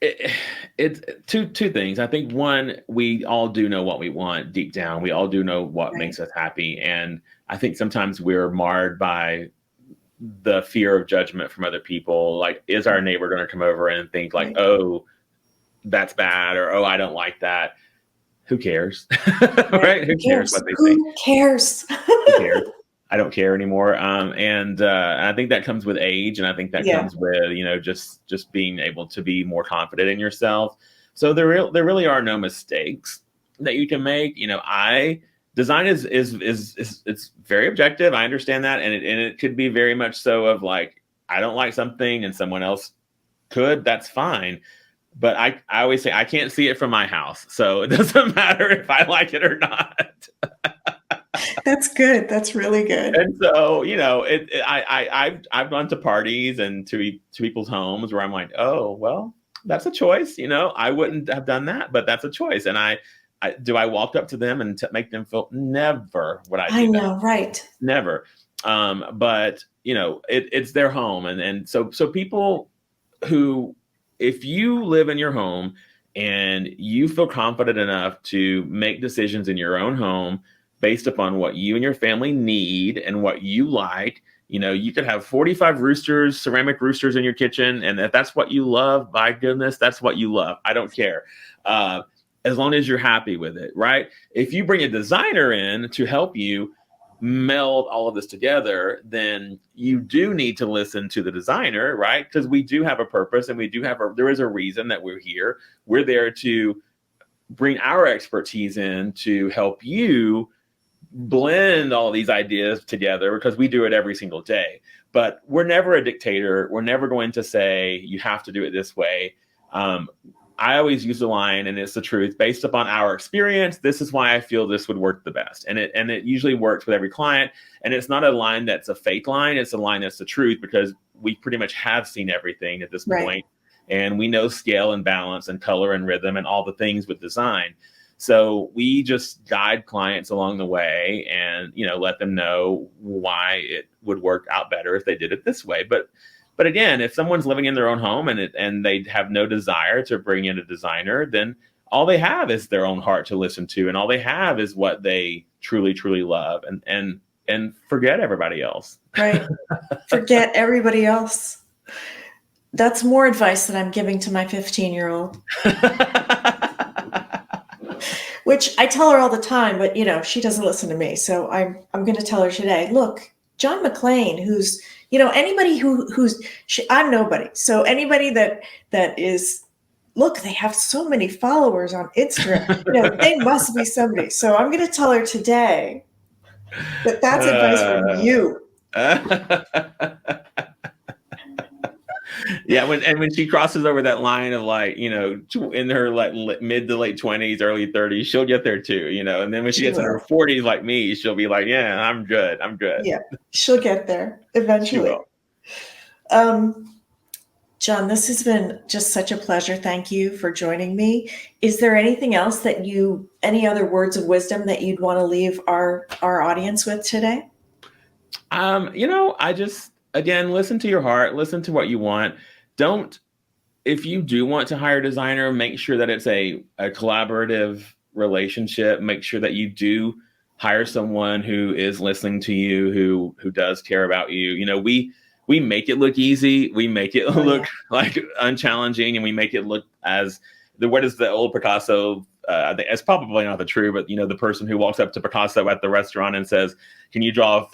[SPEAKER 2] it's two things. I think one, we all do know what we want deep down. We all do know what makes us happy. And I think sometimes we're marred by the fear of judgment from other people. Like, is our neighbor going to come over and think like, oh, that's bad, or, oh, I don't like that. Who cares? Right? Who cares what they think?
[SPEAKER 1] Who cares?
[SPEAKER 2] Who cares? I don't care anymore. And I think that comes with age, and I think that comes with, just being able to be more confident in yourself. So there really are no mistakes that you can make. Design is it's very objective. I understand that, and it could be very much so of, like, I don't like something and someone else could. That's fine. But I always say I can't see it from my house, so it doesn't matter if I like it or not.
[SPEAKER 1] That's good. That's really good.
[SPEAKER 2] And so, I've gone to parties and to people's homes where I'm like, oh, well, that's a choice. I wouldn't have done that, but that's a choice. And I walk up to them and make them feel, never would I do that.
[SPEAKER 1] I know, right?
[SPEAKER 2] Never. But it's their home, and so people who, if you live in your home and you feel confident enough to make decisions in your own home based upon what you and your family need and what you like. You could have 45 roosters, ceramic roosters in your kitchen, and if that's what you love, by goodness, that's what you love. I don't care. As long as you're happy with it, right? If you bring a designer in to help you meld all of this together, then you do need to listen to the designer, right? Because we do have a purpose, and there is a reason that we're here. We're there to bring our expertise in to help you blend all these ideas together, because we do it every single day. But we're never a dictator. We're never going to say you have to do it this way. I always use the line, and it's the truth, based upon our experience. This is why I feel this would work the best. And it usually works with every client. And it's not a line that's a fake line. It's a line that's the truth, because we pretty much have seen everything at this point. And we know scale and balance and color and rhythm and all the things with design. So we just guide clients along the way and, let them know why it would work out better if they did it this way. But again, if someone's living in their own home and they have no desire to bring in a designer, then all they have is their own heart to listen to, and all they have is what they truly, truly love, and forget everybody else.
[SPEAKER 1] Right. Forget everybody else. That's more advice that I'm giving to my 15-year-old. Which I tell her all the time, but she doesn't listen to me. So I'm going to tell her today, look, John McClain, who's, anybody I'm nobody. So anybody that is, look, they have so many followers on Instagram, they must be somebody. So I'm going to tell her today that that's advice from you.
[SPEAKER 2] Yeah, when she crosses over that line of in her mid to late 20s, early 30s, she'll get there too, and then when she gets in her 40s like me, she'll be like, yeah, I'm good.
[SPEAKER 1] Yeah, she'll get there eventually. John, this has been just such a pleasure. Thank you for joining me. Is there anything else any other words of wisdom that you'd want to leave our audience with today?
[SPEAKER 2] I just, again, listen to your heart, listen to what you want. If you do want to hire a designer, make sure that it's a collaborative relationship. Make sure that you do hire someone who is listening to you, who does care about you. We make it look easy. We make it look like unchallenging, and we make it look as what is the old Picasso? I think it's probably not the true, but the person who walks up to Picasso at the restaurant and says, "Can you draw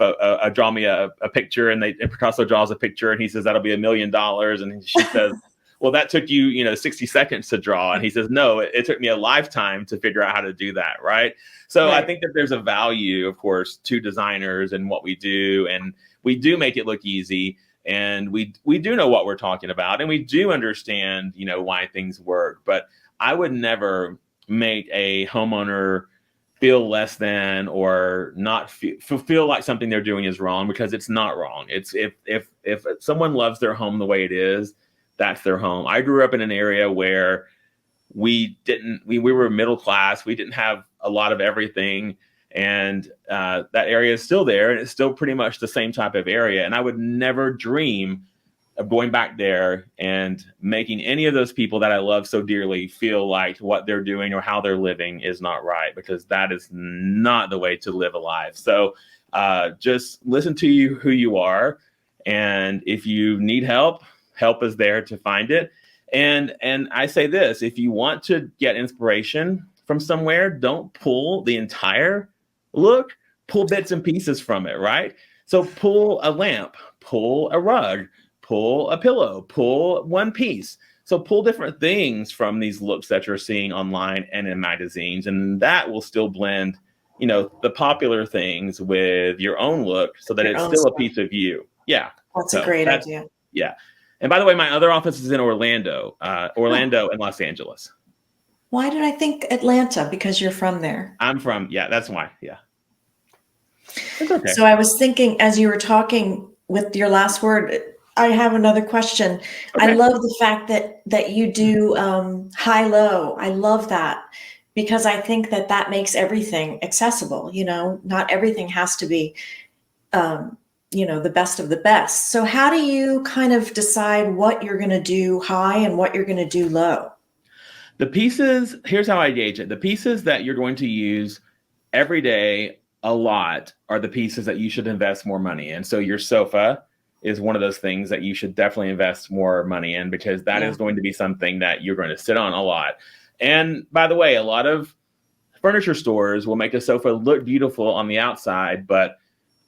[SPEAKER 2] me a picture?" And Picasso draws a picture, and he says, "That'll be $1 million." And she says, "Well, that took you 60 seconds to draw." And he says, "No, it took me a lifetime to figure out how to do that." Right. So I think that there's a value, of course, to designers and what we do, and we do make it look easy. And we do know what we're talking about, and we do understand, why things work. But I would never make a homeowner feel less than or not feel like something they're doing is wrong, because it's not wrong. It's if someone loves their home the way it is, that's their home. I grew up in an area where we were middle class. We didn't have a lot of everything. And that area is still there, and it's still pretty much the same type of area. And I would never dream of going back there and making any of those people that I love so dearly feel like what they're doing or how they're living is not right, because that is not the way to live a life. So just listen to who you are. And if you need help is there to find it. And I say this, if you want to get inspiration from somewhere, don't pull the entire look, pull bits and pieces from it, right? So pull a lamp, pull a rug, pull a pillow, pull one piece. So pull different things from these looks that you're seeing online and in magazines, and that will still blend, the popular things with your own look, so that it's still a piece of you. Yeah.
[SPEAKER 1] That's a great idea.
[SPEAKER 2] Yeah. And by the way, my other office is in Orlando and Los Angeles.
[SPEAKER 1] Why did I think Atlanta? Because you're from there.
[SPEAKER 2] I'm from, that's why. Yeah. It's okay.
[SPEAKER 1] So I was thinking, as you were talking with your last word, I have another question. Okay. I love the fact that you do high-low. I love that, because I think that makes everything accessible. Not everything has to be, the best of the best. So how do you kind of decide what you're going to do high and what you're going to do low?
[SPEAKER 2] The pieces, here's how I gauge it. The pieces that you're going to use every day a lot are the pieces that you should invest more money in. So your sofa is one of those things that you should definitely invest more money in, because that is going to be something that you're going to sit on a lot. And by the way, a lot of furniture stores will make a sofa look beautiful on the outside, but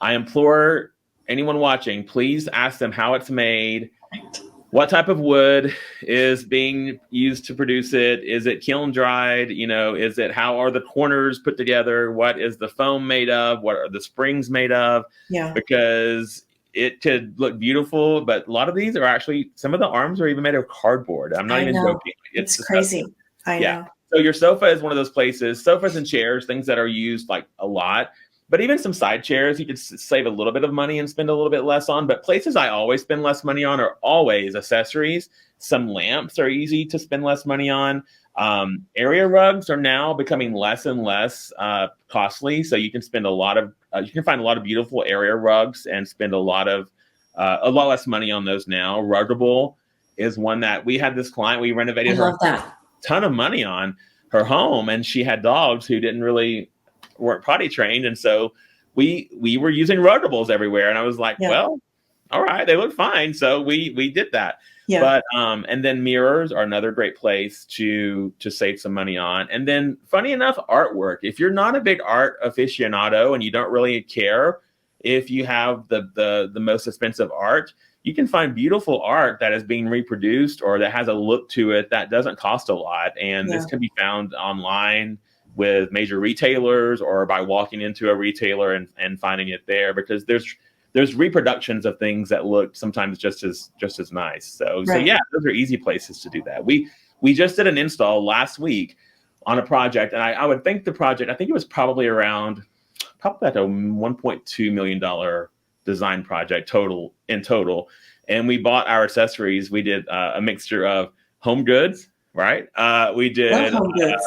[SPEAKER 2] I implore anyone watching, please ask them how it's made, what type of wood is being used to produce it. Is it kiln dried? How are the corners put together? What is the foam made of? What are the springs made of?
[SPEAKER 1] Yeah.
[SPEAKER 2] Because it could look beautiful, but a lot of these are actually, some of the arms are even made of cardboard. I'm not even joking.
[SPEAKER 1] It's crazy. I know.
[SPEAKER 2] So your sofa is one of those places. Sofas and chairs, things that are used like a lot. But even some side chairs, you could save a little bit of money and spend a little bit less on. But places I always spend less money on are always accessories. Some lamps are easy to spend less money on. Area rugs are now becoming less and less costly. So you can spend you can find a lot of beautiful area rugs and spend a lot less money on those now. Ruggable is one that we had this client, we renovated her ton of money on her home, and she had dogs who weren't potty trained, and so we were using ruggables everywhere, and I was like, well, all right, they look fine, so we did that. But and then mirrors are another great place to save some money on. And then funny enough, artwork. If you're not a big art aficionado and you don't really care if you have the most expensive art, you can find beautiful art that is being reproduced or that has a look to it that doesn't cost a lot. And this can be found online with major retailers or by walking into a retailer and finding it there, because there's reproductions of things that look sometimes just as nice. So yeah, those are easy places to do that. We just did an install last week on a project, and I would think the project, I think it was probably like a $1.2 million design project total. And we bought our accessories. We did a mixture of home goods, right? We did
[SPEAKER 1] home goods.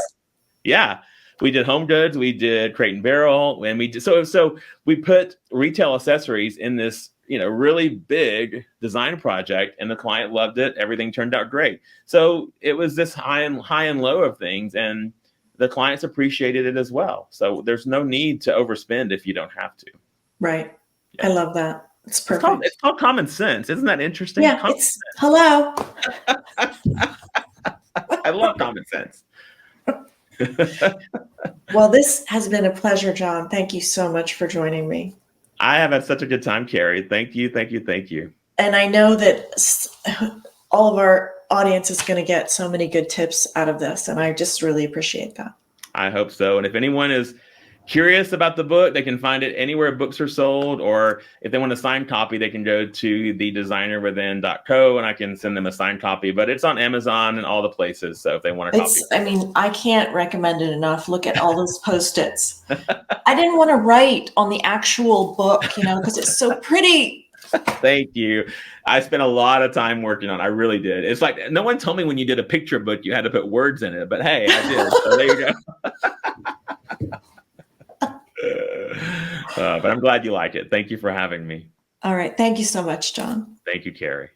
[SPEAKER 2] We did home goods, we did Crate and Barrel, and we did so we put retail accessories in this, really big design project, and the client loved it. Everything turned out great. So it was this high and low of things, and the clients appreciated it as well. So there's no need to overspend if you don't have to.
[SPEAKER 1] Right. Yeah. I love that. It's perfect.
[SPEAKER 2] It's called common sense. Isn't that interesting?
[SPEAKER 1] Yeah. Hello.
[SPEAKER 2] I love common sense.
[SPEAKER 1] Well, this has been a pleasure, John. Thank you so much for joining me.
[SPEAKER 2] I have had such a good time, Carrie. Thank you.
[SPEAKER 1] And I know that all of our audience is going to get so many good tips out of this, and I just really appreciate that.
[SPEAKER 2] I hope so. And if anyone is curious about the book, they can find it anywhere books are sold, or if they want a signed copy, they can go to thedesignerwithin.co and I can send them a signed copy. But it's on Amazon and all the places. So if they want a copy.
[SPEAKER 1] I mean, I can't recommend it enough. Look at all those Post-its. I didn't want to write on the actual book, because it's so pretty.
[SPEAKER 2] Thank you. I spent a lot of time working on it. I really did. It's like, no one told me when you did a picture book, you had to put words in it, but hey, I did. So there you go. But I'm glad you like it. Thank you for having me.
[SPEAKER 1] All right. Thank you so much, John.
[SPEAKER 2] Thank you, Carrie.